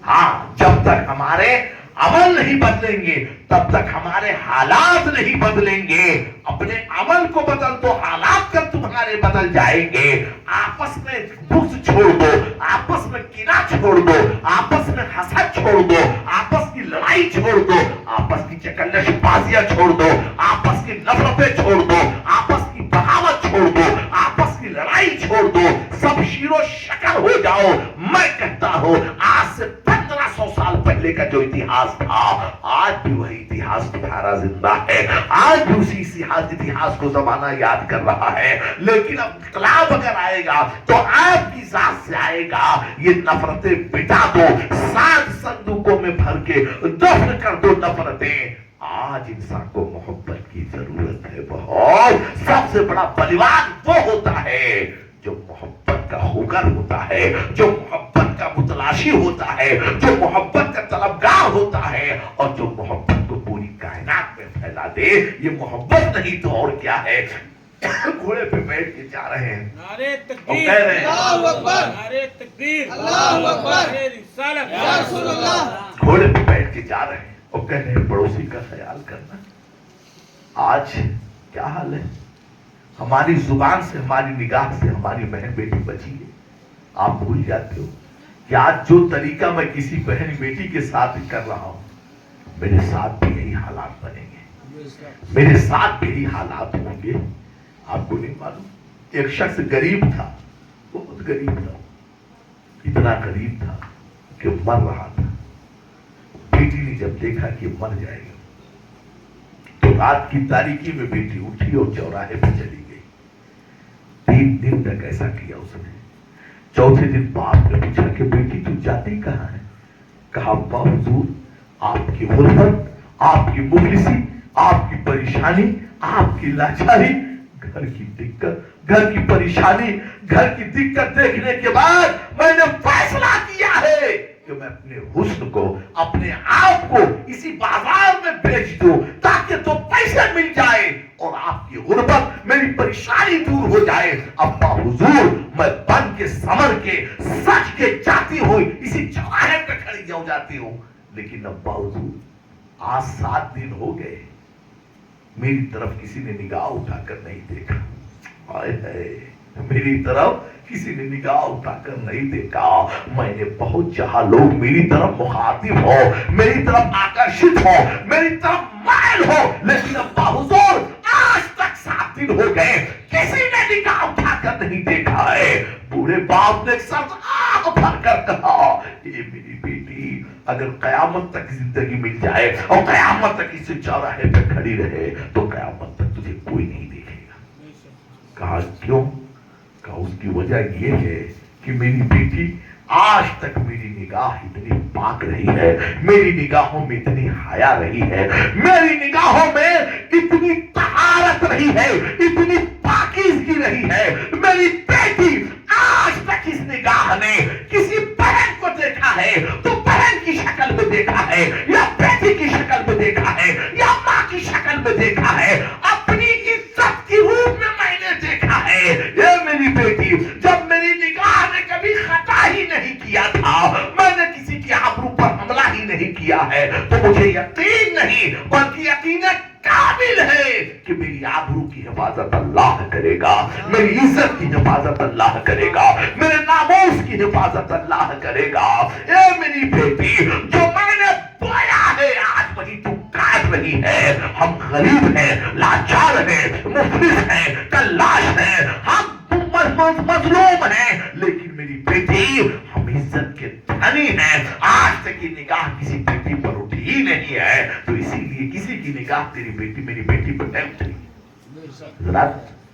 ہاں جب تک ہمارے عمل نہیں بدلیں گے تب تک ہمارے حالات نہیں بدلیں گے. اپنے عمل کو بدل دو, حالات کر تمہارے بدل جائیں گے. آپس میں بغض چھوڑ دو, آپس میں کینہ چھوڑ دو, آپس میں حسد چھوڑ دو, آپس کی لڑائی چھوڑ دو, آپس کی چکلش بازیاں چھوڑ دو, آپس کی نفرتیں چھوڑ دو, آپس کی بغاوت چھوڑ دو, آپس کی لڑائی چھوڑ دو, سب شیر و شکر ہو جاؤ. میں کہتا ہوں آج سے 1500 سال پہلے کا جو اتہاس تھا آج بھی وہی اتہاس تمہارا زندہ ہے, آج بھی اسی اتہاس کو زمانہ یاد کر رہا ہے. لیکن اب انقلاب اگر آئے گا تو آپ کی ذات سے آئے گا. یہ نفرتیں مٹا دو, 7 صندوقوں میں بھر کے دفن کر دو نفرتیں. آج انسان کو محبت کی ضرورت ہے بہت. سب سے بڑا بلیوان وہ ہوتا ہے جو محبت کا خوگر ہوتا ہے, جو محبت کا متلاشی ہوتا ہے, جو محبت کا طلبگار ہوتا ہے, اور جو محبت کو پوری کائنات میں پھیلا دے. یہ محبت نہیں تو اور کیا ہے. گھوڑے پہ بیٹھ کے جا رہے ہیں, نعرہ اور تکبیر, کہہ رہے ہیں اللہ اکبر, نعرہ تکبیر, اللہ اکبر, نعرہ رسالت, یا رسول اللہ. گھوڑے پہ بیٹھ کے جا رہے ہیں اور کہہ رہے ہیں پڑوسی کا خیال کرنا. آج کیا حال ہے, ہماری زبان سے, ہماری نگاہ سے ہماری بہن بیٹی بچی ہے. آپ بھول جاتے ہو کہ آج جو طریقہ میں کسی بہن بیٹی کے ساتھ کر رہا ہوں میرے ساتھ بھی یہی حالات بنیں گے, میرے ساتھ بھی یہی حالات ہوں گے. آپ کو نہیں معلوم, ایک شخص غریب تھا, بہت غریب تھا, اتنا غریب تھا کہ مر رہا تھا. بیٹی نے جب دیکھا کہ مر جائے گا تو رات کی تاریکی میں بیٹی اٹھی اور چوراہے پہ چلی گئی. 3 دن تک ایسا کیا اس نے. چوتھے دن باپ نے پوچھا کہ بیٹی تو جاتی کہاں ہے؟ کہا ابا حضور آپ کی غربت, آپ کی مفلسی, آپ کی پریشانی, آپ کی لاچاری, گھر کی دقت, گھر کی پریشانی, گھر کی دقت دیکھنے کے بعد میں نے فیصلہ کیا ہے کہ میں اپنے حسن کو, اپنے آپ کو اسی بازار میں بیچ دوں تاکہ تو پیسے مل جائے اور آپ کی غربت, میری پریشانی دور ہو جائے. ابا حضور میں بن کے سمر کے سچ کے جاتی ہوں, اسی چوراہے پہ کھڑی ہو جاتی ہوں. لیکن ابا حضور آج 7 دن ہو گئے میری طرف کسی نے نگاہ اٹھا کر نہیں دیکھا. آئے ہے, میری طرف کسی نے نگاہ اٹھا کر نہیں دیکھا. میں نے بہت چاہا لوگ میری طرف مخاطب ہو, میری طرف آکرشت ہو, میری طرف مائل ہو, لیکن ابا حضور آج تک 7 دن ہو گئے کسی نے نگاہ اٹھا کر نہیں دیکھا ہے. بوڑھے باپ نے سر آنکھ بھر کر کہا یہ میری بیٹی اگر قیامت تک زندگی مل جائے اور قیامت تک اسے چوراہے پہ کھڑی رہے تو قیامت تک تجھے کوئی نہیں دیکھے گا. کہا کیوں؟ کہا اس کی وجہ یہ ہے کہ میری بیٹی آج تک میری نگاہ اتنی پاک رہی ہے, میری نگاہوں میں اتنی حیا رہی ہے, میری نگاہوں میں اتنی طہارت رہی ہے, اتنی پاکیزگی رہی ہے. میری بیٹی آج تک اس نگاہ نے کسی بہن کو دیکھا ہے تو بہن کی شکل میں دیکھا ہے, یا بیٹی کی شکل میں دیکھا ہے, یا ماں کی شکل میں دیکھا ہے, اپنی عزت کی روپ میں نے دیکھا ہے. یہ میری بیٹی جب میری نگاہ نے کبھی خطا ہی نہیں کیا تھا, میں نے کسی کی آبرو پر حملہ ہی نہیں کیا ہے, تو مجھے یقین نہیں بلکہ یقین کامل ہے کہ میری آبرو کی حفاظت اللہ کرے گا, میری عزت کی حفاظت اللہ کرے گا, میرے ناموس کی حفاظت اللہ کرے گا. اے میری بیٹی جو میں نے بویا ہے آج وہی تو کاٹ رہی ہے. ہم غریب ہیں, لاچار ہیں, مفلس ہیں, تلاش ہیں, ہم مظلوم ہیں, لیکن میری بیٹی ہم عزت کے دھنی ہیں. آج تک کی نگاہ کسی بیٹی پر اٹھی ہی نہیں ہے, تو اسی لیے کسی کی نگاہ تیری بیٹی میری بیٹی پر نہیں اٹھی. ذرا